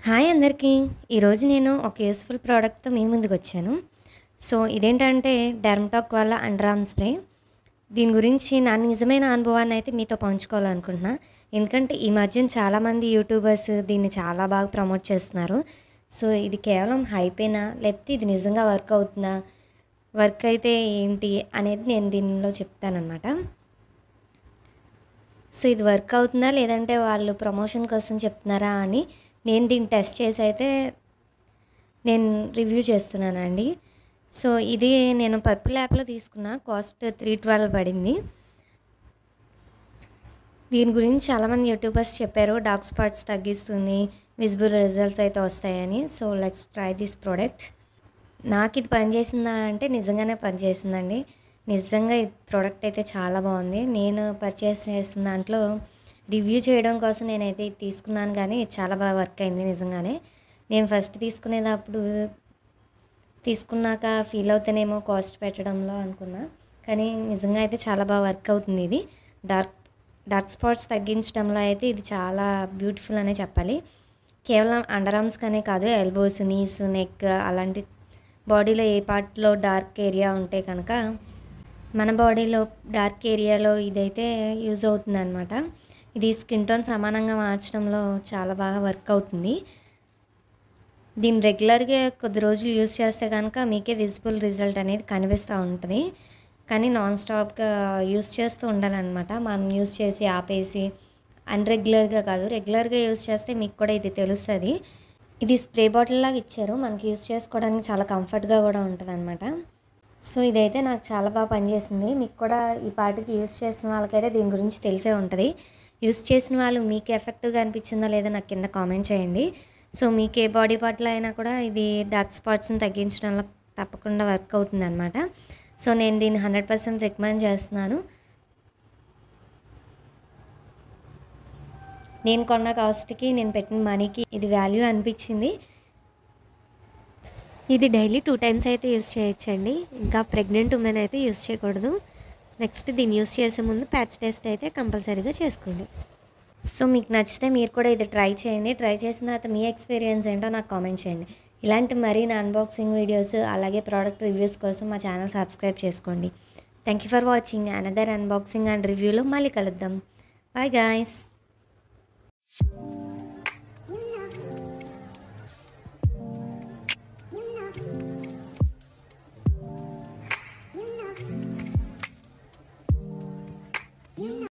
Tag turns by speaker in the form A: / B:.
A: Hi అందరికీ. ఈరోజు నేను ఒక యూస్‌ఫుల్ ప్రోడక్ట్‌తో మీ ముందుకొచ్చాను. సో, ఇదేంటంటే డెర్మ్‌టాక్ వాళ్ళ అండర్ ఆర్మ్ స్ప్రే. దీని గురించి నా నిజమైన అనుభవాన్నయితే మీతో పంచుకోవాలనుకుంటున్నా. ఎందుకంటే ఈ మధ్యన చాలామంది యూట్యూబర్స్ దీన్ని చాలా బాగా ప్రమోట్ చేస్తున్నారు. సో, ఇది కేవలం హైపేనా? లేకపోతే ఇది నిజంగా వర్క్ అవుతుందా? వర్క్ అయితే ఏంటి? అనేది నేను దీనిలో చెప్తాననమాట. సో, ఇది వర్క్ అవుతుందా? లేదంటే వాళ్ళు ప్రమోషన్ కోసం చెప్తున్నారా అని నేను దీన్ని టెస్ట్ చేసి అయితే నేను రివ్యూ చేస్తున్నానండి. సో, ఇది నేను పర్పుల్ యాప్‌లో తీసుకున్నా. కాస్ట్ 312 పడింది. దీని గురించి చాలామంది యూట్యూబర్స్ చెప్పారు. డార్క్ స్పాట్స్ తగ్గిస్తుంది. విజిబుల్ రిజల్ట్స్ అయితే వస్తాయని. So, let's try this product. నాకిది పనిచేసిందా అంటే నిజంగానే పనిచేసిందండి. నిజంగా ఈ ప్రోడక్ట్ అయితే చాలా బాగుంది. నేను పర్చేస్ చేసిన దాంట్లో రివ్యూ చేయడం కోసం నేనైతే ఇది తీసుకున్నాను గానీ, ఇది చాలా బాగా వర్క్ అయింది నిజంగానే. నేను ఫస్ట్ తీసుకునేటప్పుడు తీసుకున్నాక ఫీల్ అవుతానేమో కాస్ట్ పెట్టడంలో అనుకున్నా. కానీ నిజంగా అయితే చాలా బాగా వర్క్ అవుతుంది ఇది. డార్క్ డార్క్ స్పాట్స్ తగ్గించడంలో అయితే ఇది చాలా బ్యూటిఫుల్ అనే చెప్పాలి. కేవలం అండర్ ఆర్మ్స్‌కనే కాదు, ఎల్బోస్, నీస్, నెక్ అలాంటి బాడీలో ఏ పార్ట్‌లో డార్క్ ఏరియా ఉంటే కనుక మన బాడీలో డార్క్ ఏరియాలో ఇదైతే యూజ్ అవుతుందనమాట. ఇది స్కిన్ టోన్ సమానంగా మార్చడంలో చాలా బాగా వర్క్ అవుతుంది. దీన్ని రెగ్యులర్‌గా కొద్ది రోజులు యూజ్ చేస్తే గనక మీకే విజిబుల్ రిజల్ట్ అనేది కనిపిస్తా ఉంటది. కానీ నాన్ స్టాప్‌గా యూజ్ చేస్తూ ఉండాలనమాట. మనం యూజ్ చేసి ఆపేసి అన్‌రెగ్యులర్‌గా కాదు, రెగ్యులర్‌గా యూజ్ చేస్తే మీకు కూడా ఇది తెలుస్తది. ఇది స్ప్రే బాటిల్‌లాగా ఇచ్చారు. మనకి యూజ్ చేసుకోవడానికి చాలా కంఫర్ట్‌గా కూడా ఉంటదనమాట. సో, ఇదైతే నాకు చాలా బాగా పనిచేసింది. మీకు కూడా ఈ పాటికి యూజ్ చేసిన వాళ్ళకైతే దీని గురించి తెలిసే ఉంటది. యూజ్ చేసిన వాళ్ళు మీకు ఎఫెక్టివ్‌గా అనిపించిందో లేదో నాకు కింద కామెంట్ చేయండి. సో, మీకు ఏ బాడీ పార్ట్‌లో అయినా కూడా ఇది డార్క్ స్పాట్స్‌ని తగ్గించడంలో తప్పకుండా వర్క్ అవుతుందనమాట. సో, నేను దీన్ని 100% రికమెండ్ చేస్తున్నాను. నేను కొన్న కాస్ట్‌కి, నేను పెట్టిన మనీకి ఇది వాల్యూ అనిపించింది. ఇది డైలీ 2 టైమ్స్ అయితే యూజ్ చేయొచ్చండి. ఇంకా ప్రెగ్నెంట్ ఉమెన్ అయితే యూజ్ చేయకూడదు. నెక్స్ట్ దీన్ని యూజ్ చేసే ముందు ప్యాచ్ టెస్ట్ అయితే కంపల్సరీగా చేసుకోండి. సో, మీకు నచ్చితే మీరు కూడా ఇది ట్రై చేయండి. ట్రై చేసిన తర్వాత మీ ఎక్స్‌పీరియన్స్ ఏంటో నాకు కామెంట్ చేయండి. ఇలాంటి మరిన్ని అన్బాక్సింగ్ వీడియోస్, అలాగే ప్రోడక్ట్ రివ్యూస్ కోసం మా ఛానల్ సబ్స్క్రైబ్ చేసుకోండి. Thank you for watching. Another unboxing and రివ్యూలో మళ్ళీ కలుద్దాం. Bye guys.